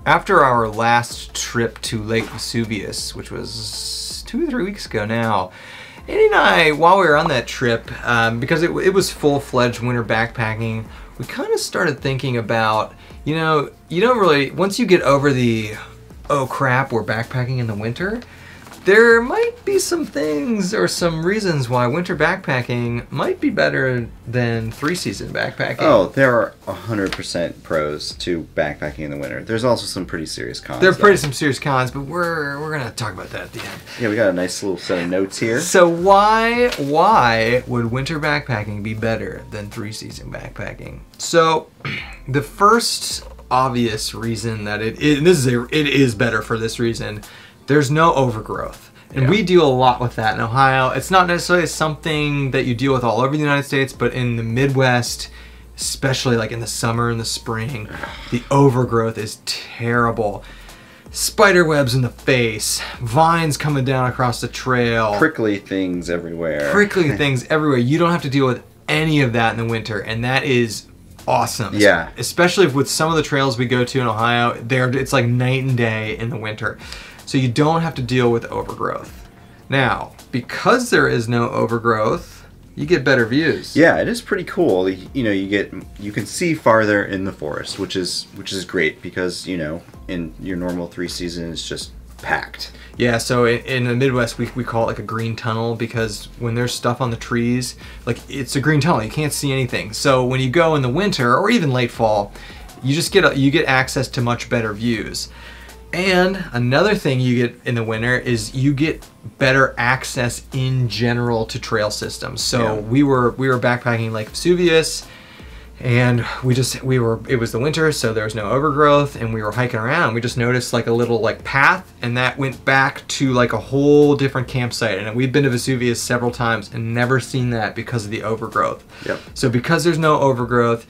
After our last trip to Lake Vesuvius, which was 2 or 3 weeks ago now, Andy and I, while we were on that trip, because it was full-fledged winter backpacking, we kind of started thinking about, you know, you don't really, once you get over the, oh crap, we're backpacking in the winter, there might be some things or some reasons why winter backpacking might be better than 3-season backpacking. Oh, there are 100% pros to backpacking in the winter. There's also some pretty serious cons. There are some serious cons, but we're going to talk about that at the end. Yeah, we got a nice little set of notes here. So why would winter backpacking be better than 3-season backpacking? So the first obvious reason that it is better for this reason. There's no overgrowth. And we deal a lot with that in Ohio. It's not necessarily something that you deal with all over the United States, but in the Midwest, especially like in the summer and the spring, the overgrowth is terrible. Spider webs in the face, vines coming down across the trail. Prickly things everywhere. Prickly things everywhere. You don't have to deal with any of that in the winter, and that is awesome. Yeah. Especially with some of the trails we go to in Ohio, it's like night and day in the winter. So you don't have to deal with overgrowth. Now, because there is no overgrowth, you get better views. Yeah, it is pretty cool. You know, you can see farther in the forest, which is great because, you know, in your normal 3-season it's just packed. Yeah, so in the Midwest we call it like a green tunnel, because when there's stuff on the trees, like it's a green tunnel, you can't see anything. So when you go in the winter or even late fall, you just get access to much better views. And another thing you get in the winter is you get better access in general to trail systems. So we were backpacking Lake Vesuvius, and it was the winter, so there was no overgrowth, and we were hiking around. We just noticed like a little like path, and that went back to like a whole different campsite. And we've been to Vesuvius several times and never seen that because of the overgrowth. Yep. So because there's no overgrowth,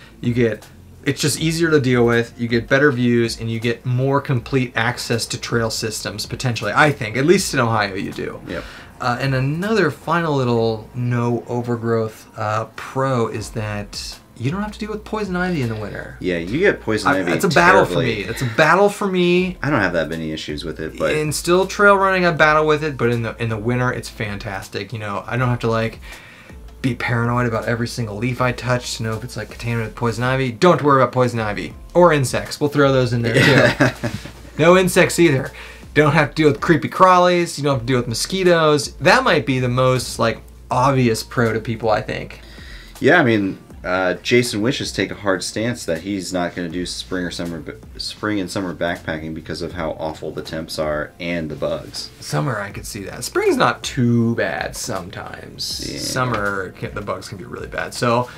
it's just easier to deal with, you get better views, and you get more complete access to trail systems, potentially, I think. At least in Ohio you do. Yep. And another final little no overgrowth pro is that you don't have to deal with poison ivy in the winter. Yeah, you get poison ivy It's a battle for me. It's a battle for me. I don't have that many issues with it, but In still trail running, I battle with it, but in the winter, it's fantastic. You know, I don't have to like be paranoid about every single leaf I touch to know if it's like contaminated with poison ivy. Don't worry about poison ivy. Or insects. We'll throw those in there too. No insects either. Don't have to deal with creepy crawlies. You don't have to deal with mosquitoes. That might be the most like obvious pro to people, I think. Yeah, I mean, Jason wishes take a hard stance that he's not going to do spring and summer backpacking because of how awful the temps are and the bugs. Summer, I could see that. Spring's not too bad sometimes. Yeah. Summer, the bugs can be really bad. So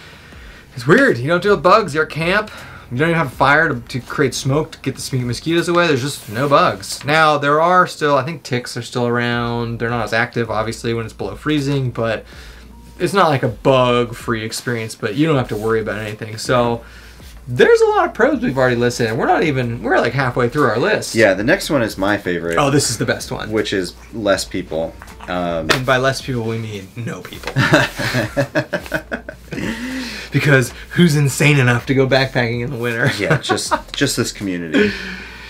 it's weird. You don't deal with bugs. You're at camp. You don't even have a fire to create smoke to get the mosquitoes away. There's just no bugs. Now, there are still, I think ticks are still around. They're not as active, obviously, when it's below freezing, but it's not like a bug-free experience, but you don't have to worry about anything. So there's a lot of pros we've already listed, and we're like halfway through our list. Yeah, the next one is my favorite. Oh, this is the best one. Which is less people. And by less people, we mean no people. Because who's insane enough to go backpacking in the winter? Yeah, just this community.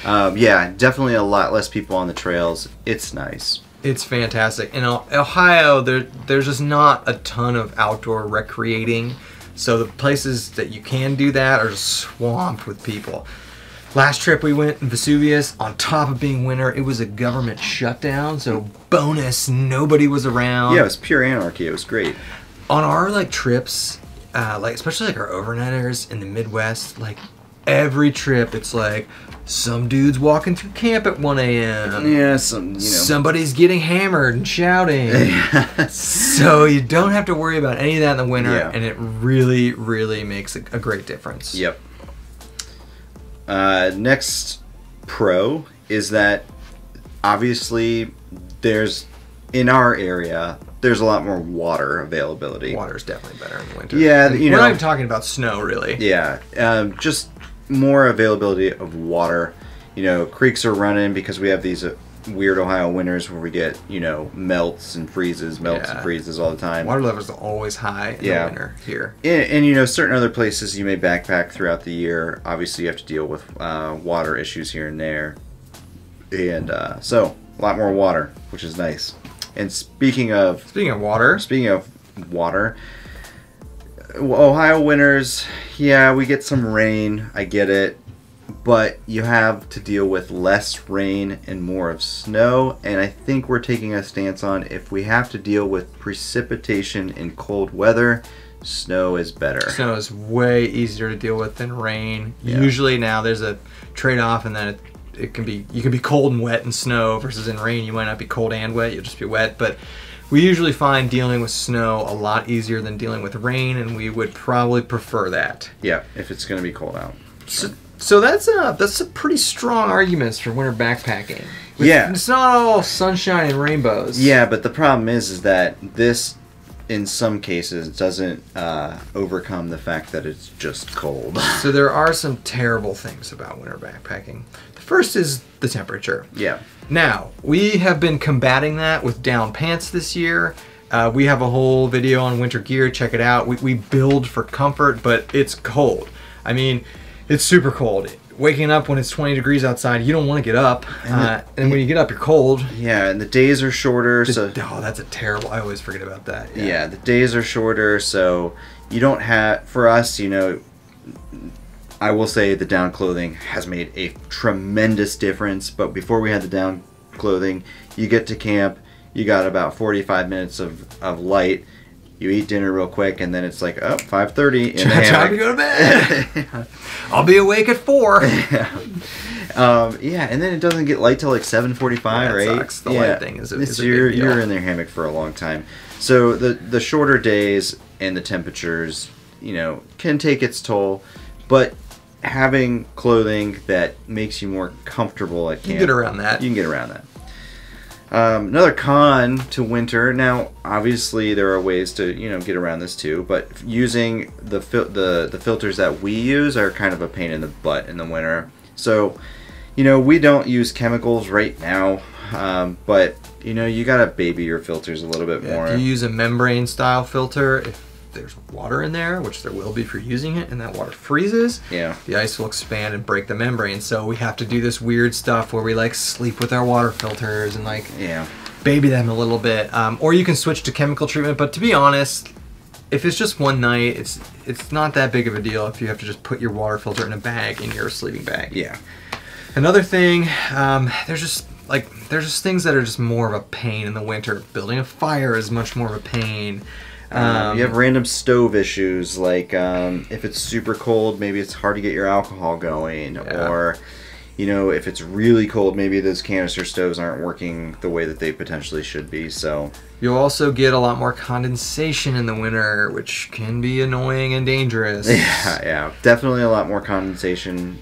Yeah, definitely a lot less people on the trails. It's nice. It's fantastic. In Ohio, there's just not a ton of outdoor recreating, so the places that you can do that are just swamped with people. Last trip we went in Vesuvius, on top of being winter, it was a government shutdown, so bonus, nobody was around. Yeah, it was pure anarchy. It was great. On our like trips, especially like our overnighters in the Midwest, like every trip it's like some dude's walking through camp at 1 a.m. Yeah, somebody's getting hammered and shouting. So you don't have to worry about any of that in the winter, and it really, really makes a great difference. Yep. Next pro is that obviously in our area there's a lot more water availability. Water's definitely better in the winter. Yeah, we're not even talking about snow, really. Yeah, just more availability of water. You know, creeks are running because we have these weird Ohio winters where we get, you know, melts and freezes all the time. Water levels are always high in the winter here. And, you know, certain other places you may backpack throughout the year. Obviously, you have to deal with water issues here and there. And so, a lot more water, which is nice. And speaking of water, Ohio winters, yeah, we get some rain. I get it. But you have to deal with less rain and more of snow. And I think we're taking a stance on if we have to deal with precipitation in cold weather, snow is better. Snow is way easier to deal with than rain. Yeah. Usually now there's a trade-off, and then you can be cold and wet in snow versus in rain you might not be cold and wet, you'll just be wet. But we usually find dealing with snow a lot easier than dealing with rain, and we would probably prefer that. Yeah, if it's going to be cold out. So that's a pretty strong arguments for winter backpacking. Yeah. It's not all sunshine and rainbows. Yeah, but the problem is that this, in some cases, doesn't overcome the fact that it's just cold. So there are some terrible things about winter backpacking. The first is the temperature. Yeah. Now, we have been combating that with down pants this year. We have a whole video on winter gear. Check it out. We build for comfort, but it's cold. I mean, it's super cold. Waking up when it's 20 degrees outside, you don't want to get up. And when you get up, you're cold. Yeah, and the days are shorter. Oh, that's a terrible... I always forget about that. Yeah, the days are shorter, so you don't have... For us, you know, I will say the down clothing has made a tremendous difference. But before we had the down clothing, you get to camp, you got about 45 minutes of light. You eat dinner real quick, and then it's like, oh, 5:30 in the hammock. Time to go to bed. I'll be awake at 4. Yeah, and then it doesn't get light till like 7:45 or 8. Sucks. The light thing is a big deal. You're in their hammock for a long time. So the shorter days and the temperatures, you know, can take its toll, but having clothing that makes you more comfortable at camp, You can get around that. You can get around that. Another con to winter. Now, obviously, there are ways to get around this too. But using the filters that we use are kind of a pain in the butt in the winter. So, we don't use chemicals right now. But you gotta baby your filters a little bit more. If you use a membrane style filter, if there's water in there, which there will be if you're using it, and that water freezes, the ice will expand and break the membrane. So we have to do this weird stuff where we like sleep with our water filters and baby them a little bit. Or you can switch to chemical treatment, but to be honest, if it's just one night, it's not that big of a deal if you have to just put your water filter in a bag in your sleeping bag. Yeah. Another thing, there's just things that are just more of a pain in the winter. Building a fire is much more of a pain. You have random stove issues, like if it's super cold, maybe it's hard to get your alcohol going, or if it's really cold, maybe those canister stoves aren't working the way that they potentially should be. So you'll also get a lot more condensation in the winter, which can be annoying and dangerous. Yeah, definitely a lot more condensation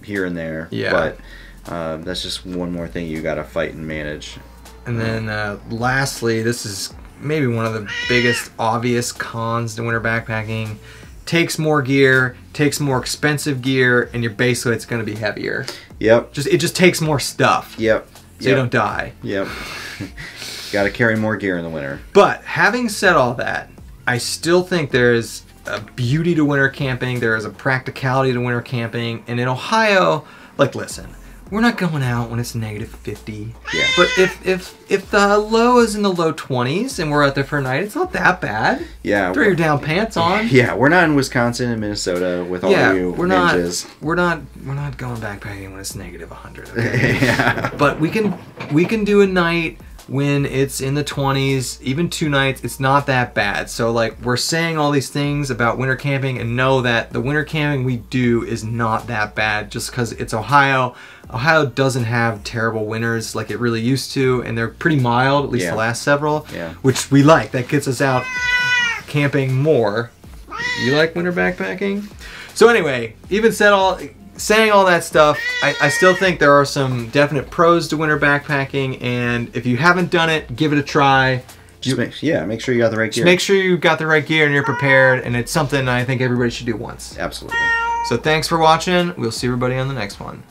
here and there. Yeah, but that's just one more thing you got to fight and manage. And then lastly, this is maybe one of the biggest obvious cons to winter backpacking. Takes more gear, takes more expensive gear, and it's going to be heavier. Yep. It just takes more stuff. Yep. So you don't die. Yep. Got to carry more gear in the winter. But having said all that, I still think there is a beauty to winter camping. There is a practicality to winter camping. And in Ohio, listen, we're not going out when it's -50. Yeah. But if the low is in the low 20s and we're out there for a night, it's not that bad. Yeah. Throw your down pants on. Yeah, we're not in Wisconsin and Minnesota with all you ninjas. We're not going backpacking when it's -100. Okay? Yeah. But we can do a night when it's in the 20s, even 2 nights. It's not that bad. So we're saying all these things about winter camping, and know that the winter camping we do is not that bad just because it's Ohio. Ohio doesn't have terrible winters like it really used to, and they're pretty mild, at least the last several, which we like. That gets us out camping more. You like winter backpacking? So anyway, saying all that stuff, I still think there are some definite pros to winter backpacking, and if you haven't done it, give it a try. Make sure you got the right gear. Make sure you got the right gear and you're prepared, and it's something I think everybody should do once. Absolutely. So thanks for watching. We'll see everybody on the next one.